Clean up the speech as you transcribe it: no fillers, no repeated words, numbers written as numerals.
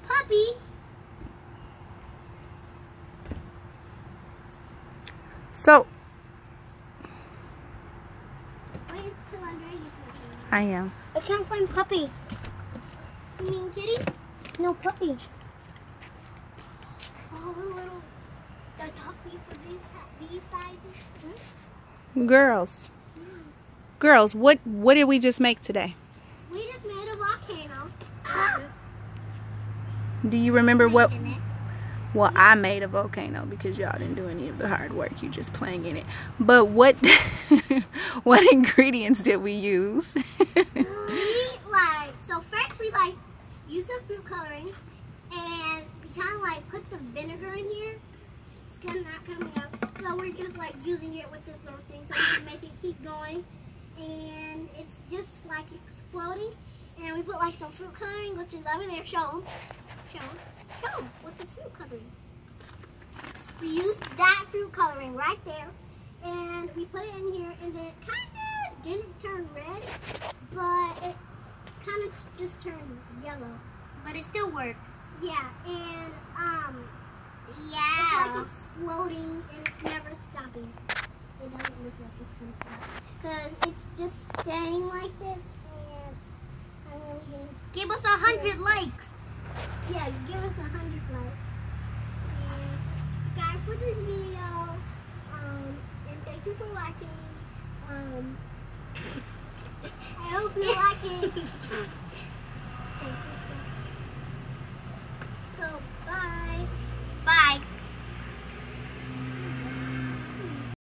puppy. So, Wait till I'm ready for you. I am. I can't find puppy. You mean kitty? No puppy. Oh, little the puppy for these sizes. Girls, what did we just make today? We just made a volcano. Do you remember what? Well, I made a volcano because y'all didn't do any of the hard work. You just playing in it. But what what ingredients did we use? So first we use the fruit coloring, and we kind of put the vinegar in here. It's kind of not coming up, so we're just using it with this little thing so we can make it keep going, and it's just exploding. And we put some fruit coloring, which is over there. Show them with the fruit coloring. We used that fruit coloring right there, and we put it in here, and then it kind of didn't turn red, but it kind of just turned yellow. But it still worked. Yeah, and it's exploding, and it's never stopping. It doesn't look like it's gonna stop because it's just staying like this. And I'm really gonna give us 100 likes. Yeah, give us 100 likes. And subscribe for this video. And thank you for watching. I hope you like it.